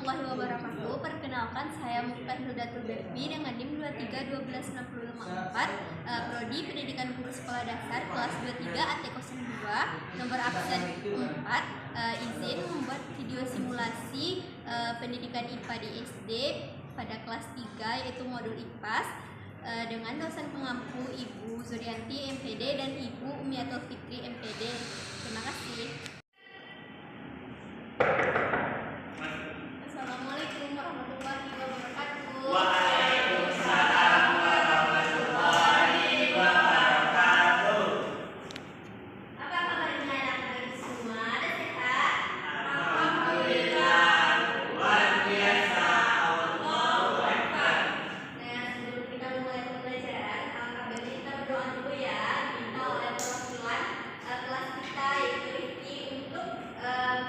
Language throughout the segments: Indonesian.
warahmatullahi wabarakatuh. Perkenalkan, saya Mukhtar Hildatul Devi dengan NIM 23 12 6054, Prodi Pendidikan Guru Sekolah Dasar kelas 23 AT02, nomor absen 4. Izin membuat video simulasi pendidikan IPA di SD pada kelas 3, yaitu modul IPAS, dengan dosen pengampu Ibu Zurianti MPD dan Ibu Umiatul Fikri MPD. Terima kasih. Assalamualaikum warahmatullahi wabarakatuh. Waalaikumsalam warahmatullahi wabarakatuh. Apa kabarnya anak-anak semua? Ada sehat? Alhamdulillah, luar biasa. Allahu Akbar. Nah, sebelum kita mulai pembelajaran, alangkah baiknya kita berdoa dulu ya, diminta oleh perwakilan kelas kita, yaitu Rifki, untuk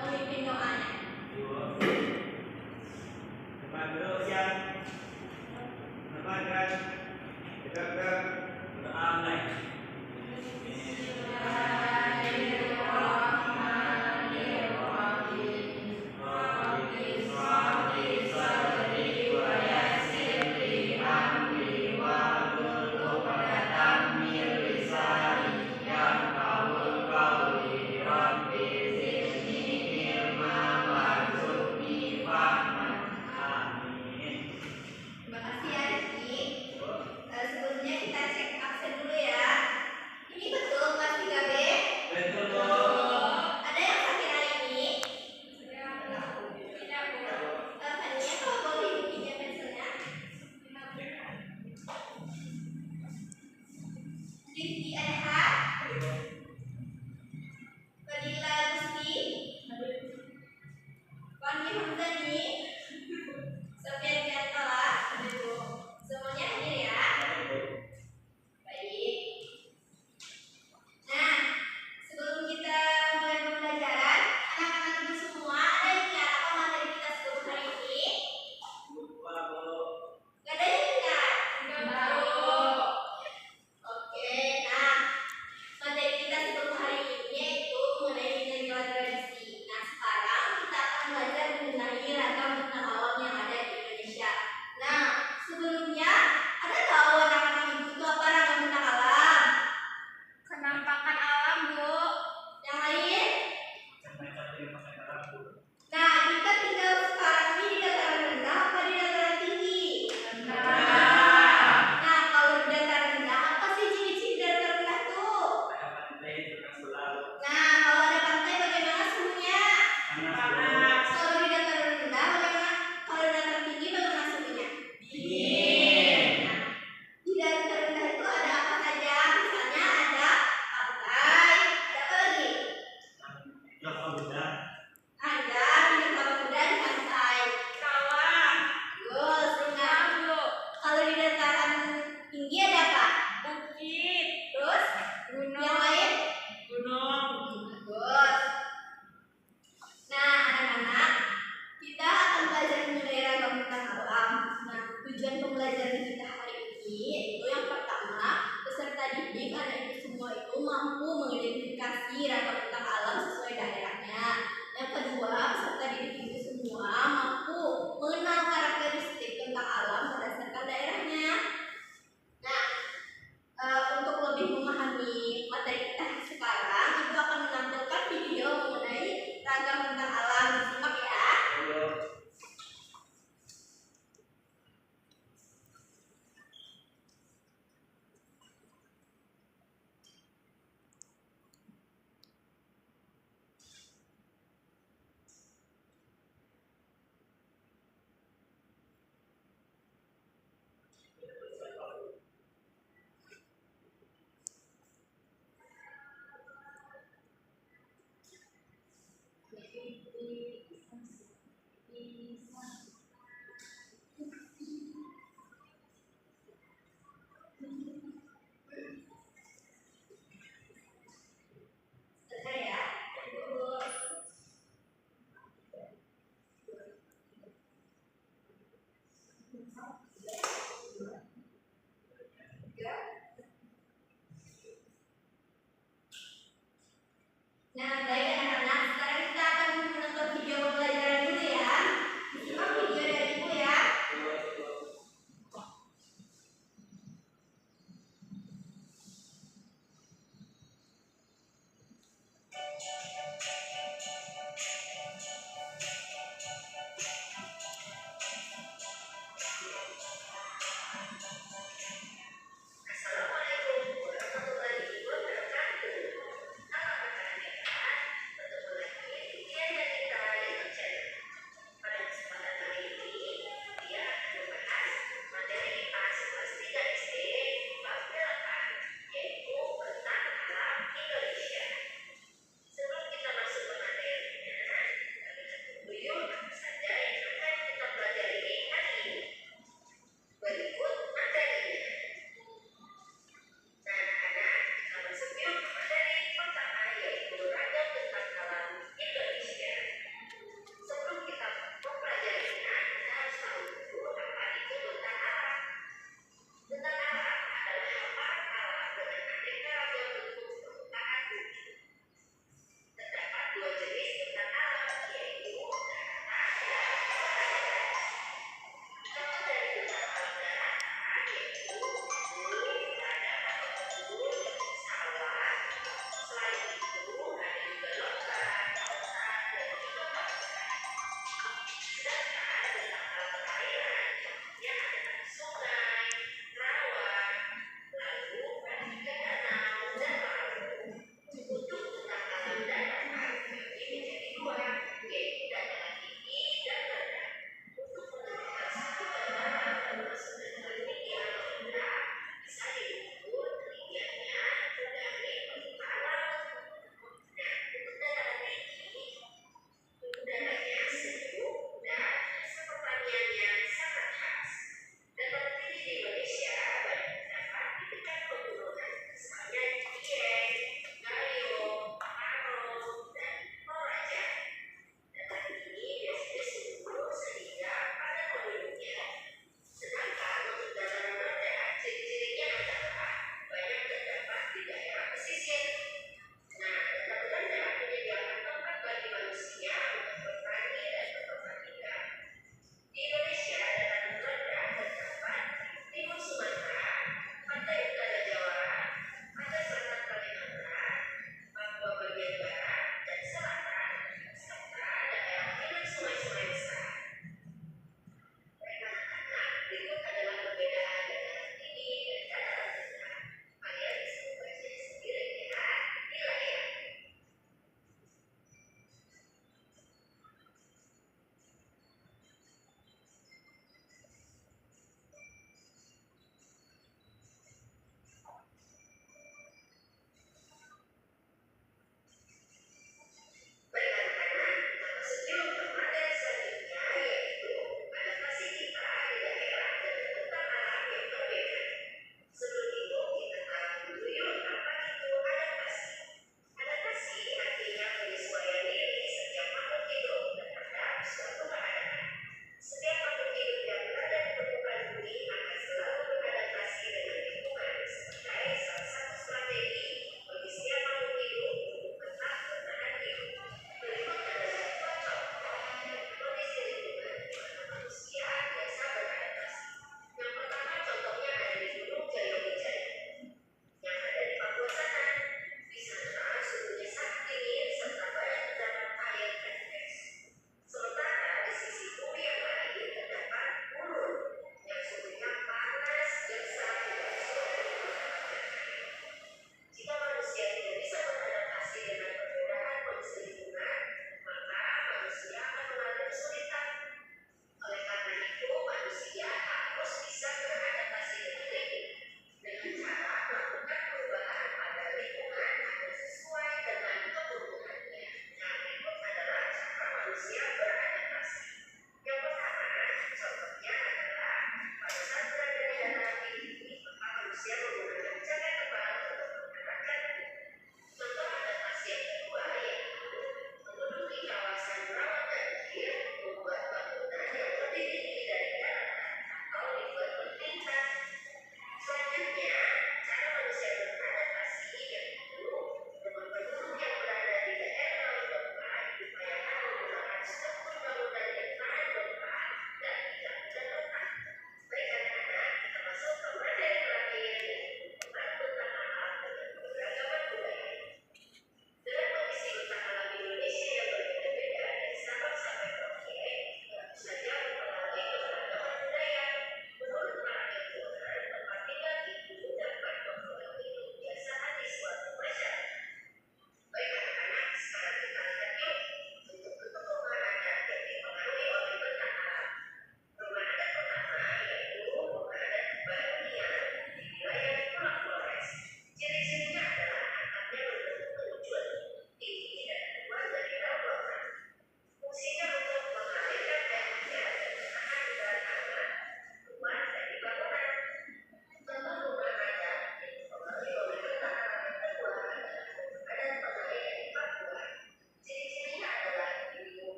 memimpin doanya. Depan dulu siap. Depan kan. Dekat berdoa mulai. Terima kasih ya Rifki. Sebelumnya kita cek absen dulu ya. Ini betul kelas 3B? Betul. Ada yang sakit hari ini? Tadinya kalau boleh dipinjam pensilnya. Rifki Eha, Fadila Gusti, Fahmi Hamzani, Sofian Gantala, semuanya hadir ya. Baik. Nah, sebelum kita mulai pembelajaran, anak-anak ibu semua ada yang ingat apa materi kita sebelum hari ini? Lupa, Bu. Gak ada yang ingat? Oke, nah materi kita sebelum hari ini yaitu mengenai nilai-nilai tradisi. Nah, sekarang kita akan belajar mengenai ragam bentang alam yang ada di Indonesia. Nah, sebelumnya ada tahu anak-anak ibu itu apa ragam bentang alam? Penampakan alam, Bu. Yang lain? Macam-macam yang pakai dalam, Bu. Nah, kita tinggal sekarang ini di dataran rendah apa di dataran tinggi? Nah, kalau di dataran rendah, apa sih ciri-ciri dataran rendah tuh? Ada pantai, tukang selau. Nah, kalau ada pantai bagaimana suhunya? Panas, Bu. Kalau di dataran rendah bagaimana? Kalau di dataran tinggi bagaimana suhunya? Dingin. Nah, di dataran rendah itu ada apa saja? Misalnya ada pantai, ada apa lagi? Kelapa muda. Ada pinggir kelapa muda di pantai. Sawah, Bagus, benar. Kalau di dataran tinggi ada apa? bukit, Terus yang lain? gunung. Bagus. Nah, anak-anak, kita akan belajar mengenai ragam bentang alam. Nah, tujuan pembelajaran kita hari ini itu yang pertama, peserta didik anak itu semua itu mampu mengidentifikasi ragam bentang alam sesuai daerahnya. Yang kedua, peserta didik itu semua mampu mengenal karakteristik tentang alam berdasarkan daerahnya. Nah, untuk lebih memahami materi kita sekarang, Ibu akan menampilkan video mengenai ragam bentang alam. Disimak ya. Ayo. Sebentar ya. Ibu. Nah, baik anak-anak, sekarang kita akan menonton video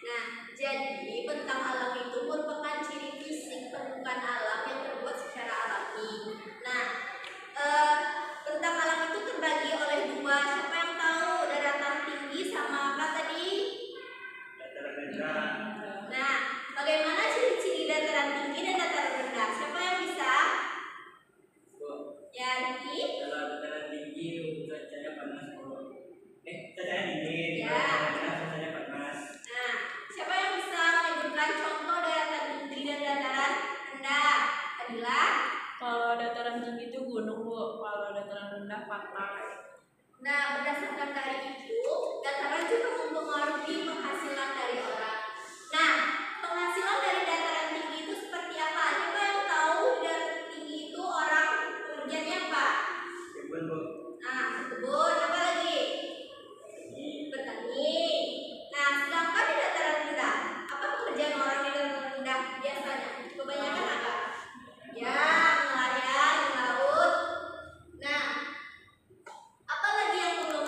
Nah, jadi bentang alam itu merupakan ciri fisik permukaan alam yang terbuat secara alami. Nah, bentang alam itu terbagi oleh dua. Siapa yang tahu? Daratan tinggi sama apa tadi? Dataran rendah. Nah, bagaimana ciri-ciri dataran tinggi dan dataran rendah? Siapa yang bisa? Bu, Ya, Diki. kalau dataran tinggi cuacanya panas, Bu. Cuacanya dingin. Ya. Kalau dataran rendah cuacanya panas. Nah, siapa yang bisa menyebutkan contoh daratan tinggi dan dataran rendah? Adila? Kalau dataran tinggi itu gunung, Bu. Kalau dataran rendah pantai. Nah, berdasarkan dari itu, dataran juga mempengaruhi penghasilan dari orang. Nah, penghasilan dari dataran tinggi itu seperti apa? Siapa yang tahu dataran tinggi itu orang pekerjaannya apa? Kebun, Bu. Nah, kebun, apa lagi? Ini Petani. Nah, sedangkan di dataran rendah, apa pekerjaan orang di dataran rendah biasanya? Kebanyakan apa? Ya, nelayan, melaut. Nah, apa lagi yang perlu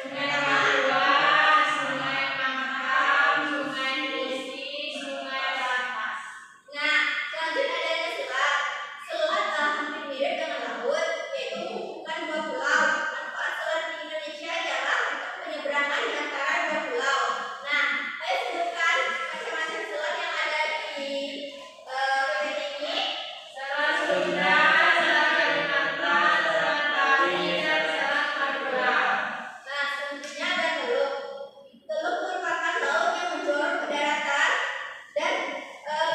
Sungai Luas, Sungai Mahakam, Sungai Musi, Sungai Berantas. Nah, selanjutnya adanya selat. Selat hampir mirip dengan laut, yaitu menghubungkan dua pulau. Manfaat selat di Indonesia adalah untuk penyeberangan di antara dua pulau. Nah, ayo sebutkan macam-macam selat yang ada di PPT ini. Selat Sunda, Selat Kalimantan, Selat Bali, dan Selat Madura. Nah, selanjutnya ada Teluk. Teluk merupakan laut yang menjorok ke daratan dan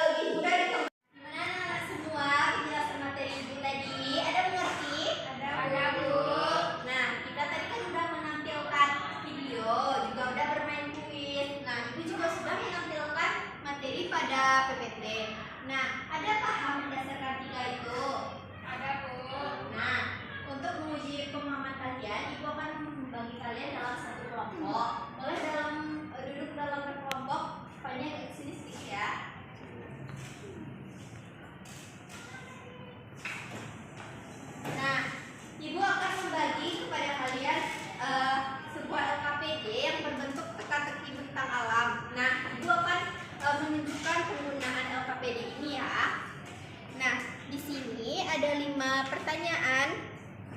lebih mudah ditemukan. Gimana anak-anak semua penjelasan materi ibu tadi? Ada mengerti? Ada bu. Nah, kita tadi kan sudah menampilkan video, juga udah bermain kuis. Nah, ibu juga sudah menampilkan materi pada PPT. Nah, ada paham berdasarkan tiga itu? Ada bu. Nah, untuk menguji pemahaman kalian, ibu akan membagi kalian dalam satu kelompok. Boleh duduk dalam berkelompok, banyak ke sini sedikit ya. Nah, ibu akan membagi kepada kalian sebuah LKPD yang berbentuk teka-teki bentang alam. Nah, ibu akan menunjukkan penggunaan LKPD ini ya. Nah, di sini ada 5 pertanyaan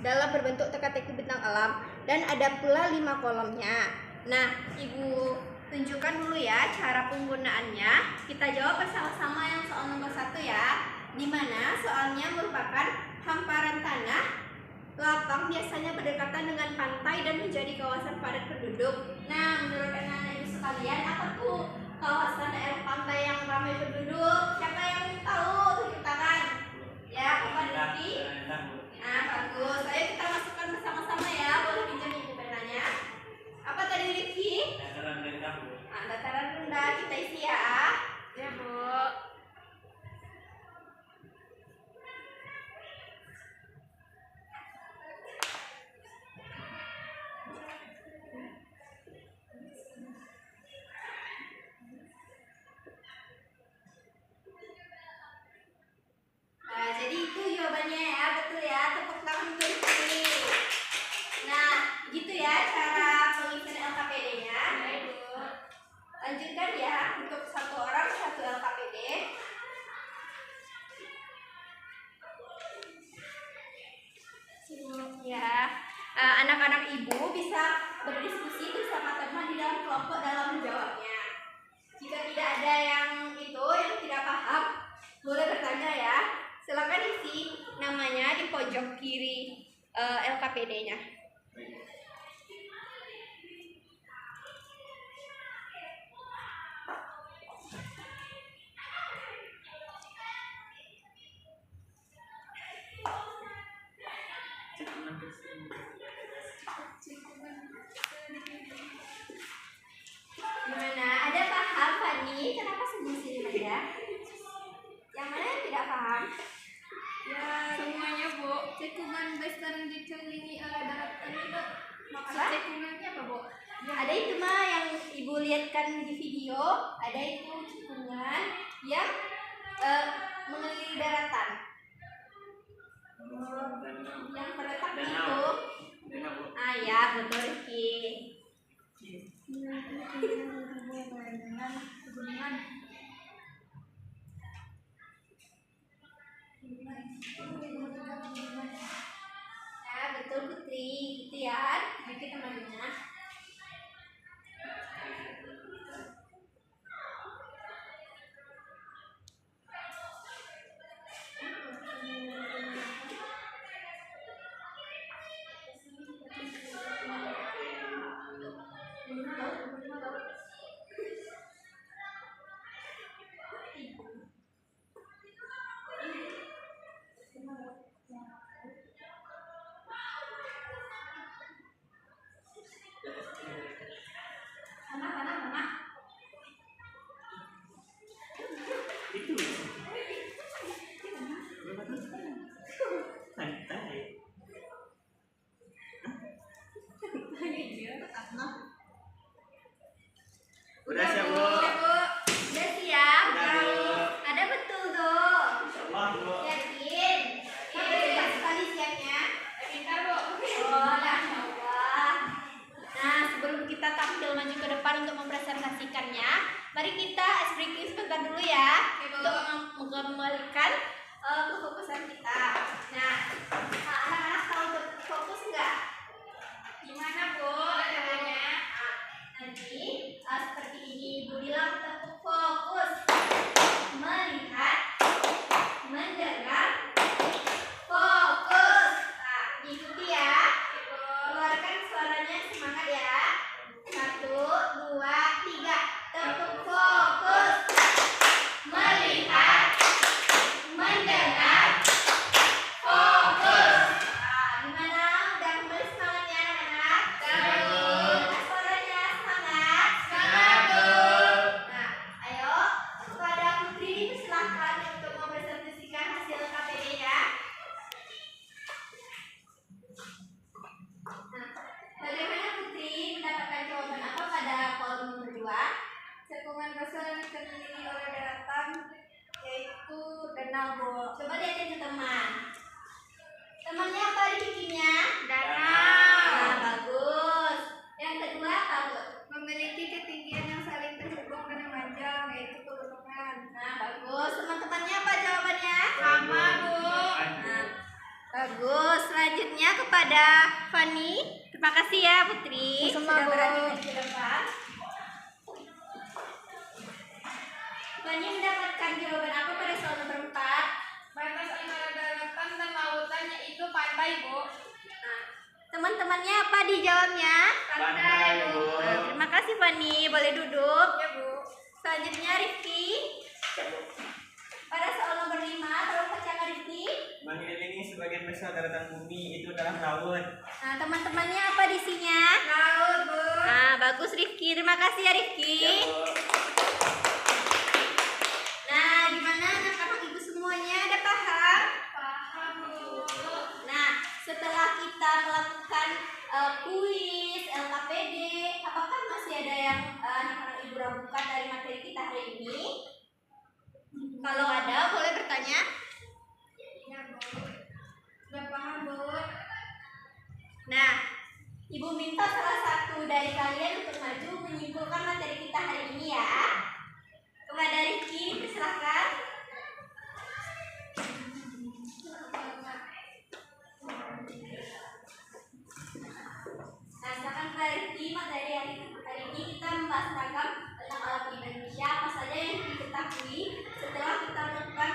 dalam berbentuk teka-teki bentang alam dan ada pula 5 kolomnya. Nah, ibu tunjukkan dulu ya cara penggunaannya. Kita jawab bersama-sama yang soal nomor 1 ya. Di mana soalnya merupakan hamparan tanah lapang biasanya berdekatan dengan pantai dan menjadi kawasan padat penduduk. Nah, menurut anak-anak ibu sekalian, apa tuh kawasan daerah pantai yang ramai penduduk? Siapa yang tahu? Tunjuk tangan. Ya, Bapak Rizky. Nah, bagus. Ayo kita masukkan bersama-sama ya. Boleh pinjam ibu penanya. Apa tadi Rizky? Dataran rendah bu. Nah, dataran rendah kita isi ya. Ya bu. Nah, jadi itu jawabannya ya, betul ya. Tepuk tangan untuk Rizky. Nah, gitu ya cara pengisian LKPD-nya. Lanjutkan ya untuk satu orang satu LKPD. Ya, anak-anak ibu bisa berdiskusi bersama teman di dalam kelompok dalam menjawabnya. Jika tidak ada yang tidak paham, boleh bertanya ya. Silakan isi namanya di pojok kiri LKPD-nya. Gimana? Ada paham Fani? Kenapa senyum-senyum aja? Yang mana yang tidak paham? Ya semuanya bu. Cekungan besar dikelilingi oleh daratan itu. Maksud Apa? cekungannya apa bu? Ada itu mah yang ibu lihatkan di video. Ada itu cekungan yang mengelilingi daratan. Yang terletak di itu. Danau bu. Ah ya, betul Rizky. Nah, betul Putri, gitu ya. Jadi teman-teman. Mana? Itu. Santai. Udah siap bu. Udah, Bu. Udah siap? Udah, Bu. Ada betul tuh. Insyaallah bu. Yakin? Kamu cepat sekali siapnya. Pintar bu. Oh, Masya Allah. Nah, Mari kita ice breaking sebentar dulu ya Oke, Bu. untuk mengembalikan kefokusan kita. Nah, anak-anak tahu fokus nggak? Gimana, Bu? Caranya? Nanti seperti ini Ibu bilang tepuk fokus, melihat, mendengar, fokus. Nah, ikuti ya. Keluarkan suaranya, semangat ya. 1, 2, 3. Tepuk fokus, melihat, mendengar, fokus. Gimana? Udah kembali semangatnya anak-anak? Bagus. Suaranya semangat. Bagus. Nah, ayo kepada Putri dipersilahkan untuk mempresentasikan hasil KPD-nya. Nah, bagaimana Putri mendapatkan jawaban apa pada kolom nomor 2? Cekungan besar yang dikelilingi oleh daratan yaitu danau, Bu. Coba lihatin ke teman. Temannya apa dibikinnya? Danau. Nah, bagus. Yang kedua apa, Bu? Memiliki ketinggian yang saling terhubung dan memanjang yaitu pegunungan. Nah, bagus. Teman-temannya apa jawabannya? Sama, Bu. Nah, bagus. Selanjutnya kepada Fani. Terima kasih ya Putri Sama, sudah Bu. berani maju ke depan. Fani mendapatkan jawaban apa pada soal nomor 4? Batas antara daratan dan lautan yaitu pantai, Bu. Nah, teman-temannya apa dijawabnya? Pantai, Bu. Nah, terima kasih Fani. Boleh duduk. Ya, Bu. Selanjutnya Rifki. Pada soal nomor 5, tolong bacakan Rifki. Mengelilingi sebagian besar daratan bumi itu adalah laut. Nah, teman-temannya apa isinya? Laut, Bu. Nah, bagus Rifki. Terima kasih ya Rifki. Ya, Bu. Nah, gimana anak-anak ibu semuanya? Ada paham? Paham, Bu. Nah, setelah kita melakukan kuis, LKPD, apakah masih ada yang anak-anak ibu ragukan dari materi kita hari ini? Kalau ada, boleh bertanya. Ya, Bu. Sudah paham, Bu. Nah, ibu minta salah satu dari kalian untuk maju menyimpulkan materi kita hari ini ya. Kepada Rifki, silakan. Nah, silakan kepada Rifki, materi hari ini kita membahas ragam tentang alam Indonesia, apa saja yang diketahui setelah kita melakukan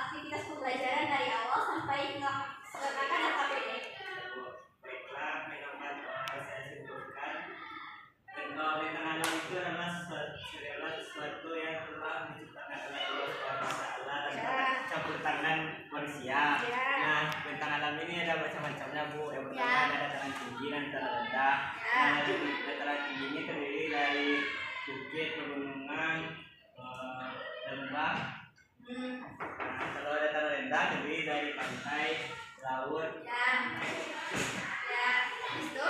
aktivitas pembelajaran dari awal sampai melaksanakan LKPD. Baiklah, dapat saya simpulkan. Tentang alam itu adalah sesuatu yang telah diciptakan oleh Allah Subhanahu wa Ta'ala dan dapat campur tangan manusia. Ya. Nah, tentang alam ini ada macam-macamnya, Bu. Yang pertama Ya. ada dataran tinggi dan dataran rendah. Ya. Nah, dataran tinggi ini terdiri dari bukit, pegunungan, lembah. Nah, kalau dataran rendah terdiri dari pantai, laut. Ya, habis itu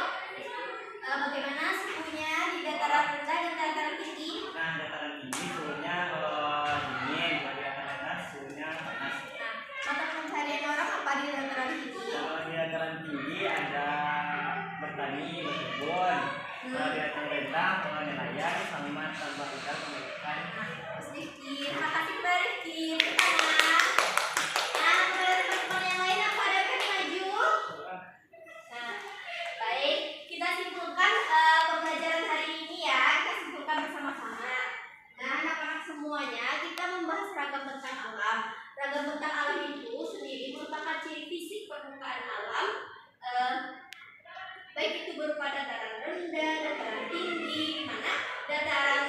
bagaimana suhunya di dataran rendah dan dataran tinggi? Nah, dataran tinggi suhunya dingin, kalau di dataran rendah suhunya panas. Nah, mata pencarian orang apa di dataran tinggi? Kalau di dataran tinggi ada bertani, berkebun. Kalau di dataran rendah nelayan sama tambah ikan sama ikan. Sedikit, terima kasih Mbak Rifki. Pertama, nah kepada teman-teman yang lain apa ada yang maju? Nah, baik, kita simpulkan pembelajaran hari ini ya. Kita simpulkan bersama-sama. Nah, anak-anak semuanya kita membahas ragam tentang alam. Ragam tentang alam itu sendiri merupakan ciri fisik permukaan alam. Baik itu berupa dataran rendah, dataran tinggi, di mana dataran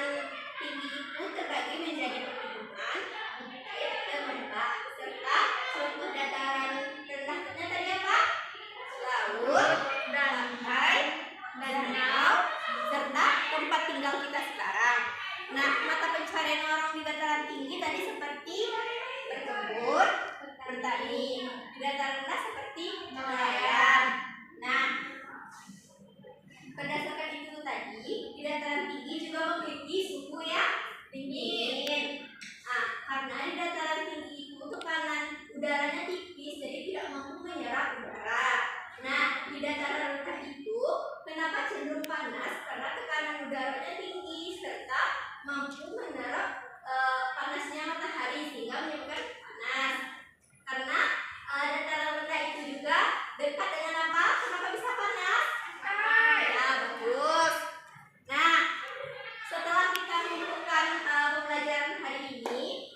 tinggi itu terbagi menjadi pegunungan, bukit, dan lembah, serta contoh dataran rendahnya tadi apa? Laut, pantai, danau, serta tempat tinggal kita sekarang. Nah, mata pencarian orang di dataran tinggi tadi seperti berkebun, bertani, di dataran rendah seperti nelayan. Nah, berdasarkan itu tadi, di dataran tinggi juga memiliki suhu yang dingin. Nah, karena di dataran tinggi itu tekanan udaranya tipis, jadi tidak mampu menyerap udara. Nah, di dataran rendah itu kenapa cenderung panas? Karena tekanan udaranya tinggi serta mampu menerap panasnya matahari sehingga menyebabkan panas. Karena dataran rendah itu juga dekat dengan apa? Kenapa bisa panas? Ya, bagus. Nah, setelah kita melakukan pembelajaran hari ini,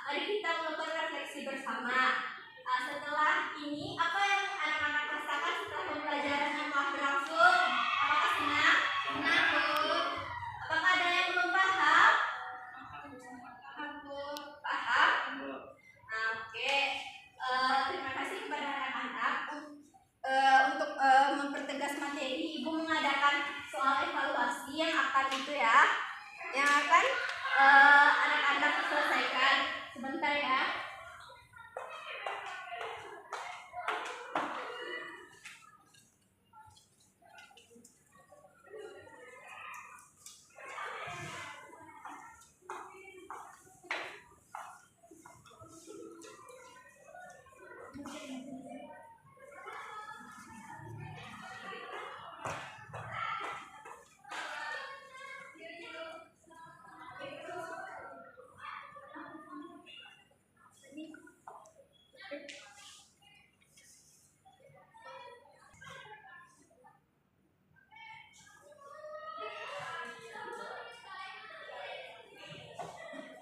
mari kita melakukan refleksi bersama. Setelah ini, apa yang anak-anak rasakan setelah pembelajaran yang telah berlangsung? Apakah senang? Senang, Bu. Apakah ada yang belum paham? Paham? Nah, oke. Terima kasih kepada anak-anak untuk mempertegas materi. Ibu mengadakan soal evaluasi yang akan anak-anak selesaikan sebentar ya.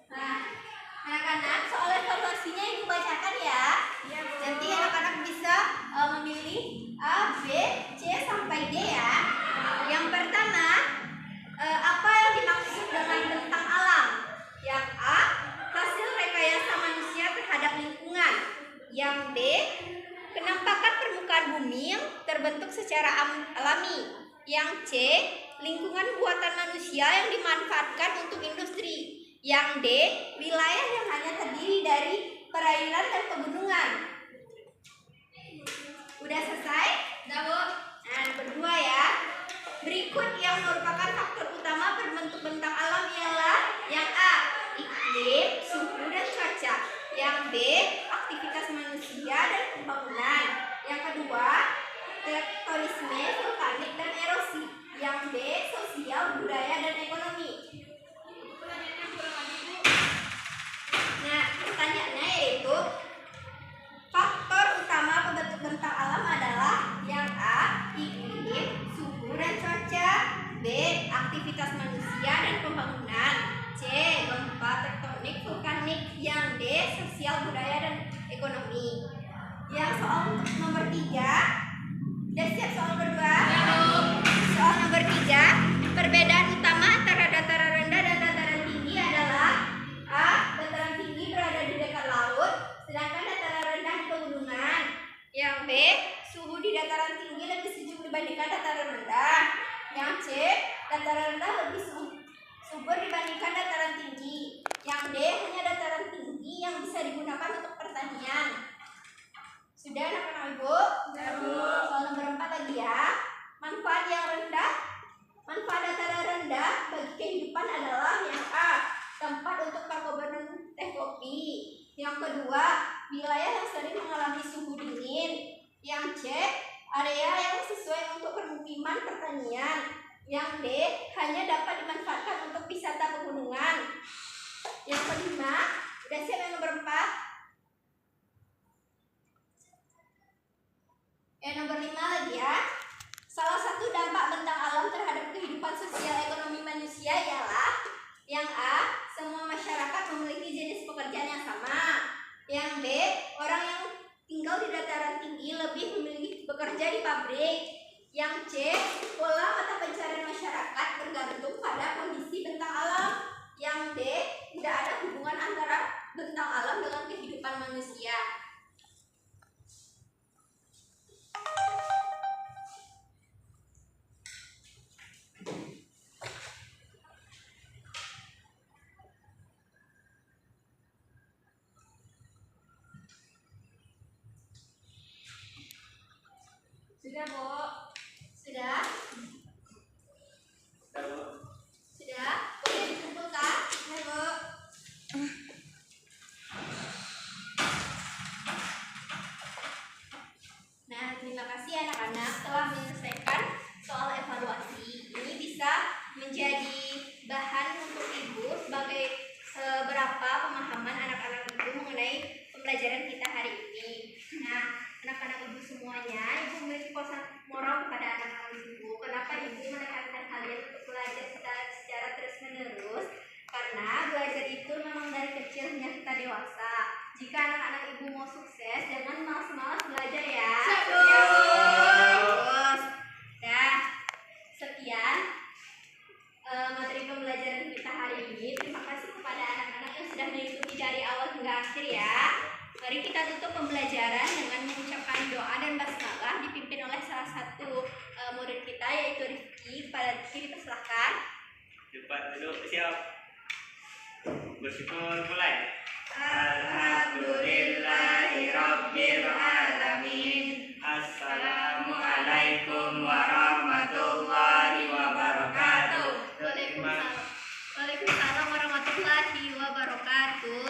Nah, anak-anak, soal evaluasinya ibu bacakan ya. Nanti anak-anak bisa memilih A, B, C sampai D ya. Yang pertama, apa yang dimaksud dengan bentang alam? Yang A, hasil rekayasa manusia terhadap lingkungan. Yang B, penampakan permukaan bumi yang terbentuk secara alami. Yang C, lingkungan buatan manusia yang dimanfaatkan untuk industri. Yang D, wilayah yang hanya terdiri dari perairan dan pegunungan. Udah selesai? Udah, Bu. Nah, berdua ya. Berikut yang merupakan faktor utama berbentuk bentang alam ialah yang A, iklim, suhu dan cuaca. Yang B, aktivitas manusia dan pembangunan. Yang kedua, tektonisme, vulkanik dan erosi. Yang B, sosial, budaya dan ekonomi. Nah, pertanyaannya yaitu faktor utama pembentuk bentang alam adalah yang A, iklim, suhu dan cuaca. B, aktivitas manusia dan pembangunan. C, gempa tektonik, vulkanik. Yang D, sosial, budaya dan ekonomi. Yang soal nomor 3, udah siap soal kedua? Soal nomor 3, perbedaan utama antara dataran rendah dan dataran tinggi adalah A, dataran tinggi berada di dekat laut, sedangkan dataran rendah di pegunungan. Yang B, suhu di dataran tinggi lebih sejuk dibandingkan dataran rendah. Yang C, dataran rendah lebih subur dibandingkan dataran tinggi. Yang D, hanya dataran tinggi yang bisa digunakan untuk pertanian. Sudah anak-anak Ibu? Soal nomor 4 lagi ya. Manfaat dataran rendah bagi kehidupan adalah yang A, tempat untuk perkebunan teh kopi. Yang kedua, wilayah yang sering mengalami suhu dingin. Yang C, area yang sesuai untuk permukiman pertanian. Yang D, hanya dapat dimanfaatkan untuk wisata pegunungan. Yang kelima, udah siap yang nomor 4? Yang nomor 5 lagi ya. Salah satu dampak bentang alam terhadap kehidupan sosial ekonomi manusia ialah yang A, semua masyarakat memiliki jenis pekerjaan yang sama. Yang B, orang yang tinggal di dataran tinggi lebih memilih bekerja di pabrik. Yang C, pola mata pencarian masyarakat bergantung pada kondisi bentang alam. Yang D, tidak ada hubungan antara bentang alam dengan kehidupan manusia. Sudah, Bu? Sudah? Sudah, Bu. jika anak-anak ibu mau sukses, jangan malas-malas belajar ya. Siap, Bu. Terus, ya, sekian materi pembelajaran kita hari ini. Terima kasih kepada anak-anak yang sudah mengikuti dari awal hingga akhir ya. Mari kita tutup pembelajaran dengan mengucapkan doa dan basmalah dipimpin oleh salah satu murid kita yaitu Rifki. Kepada Rifki dipersilahkan. Cepat duduk, siap. Bersyukur mulai. Alhamdulillahirabbil alamin. Assalamualaikum warahmatullahi wabarakatuh. Waalaikumsalam warahmatullahi wabarakatuh.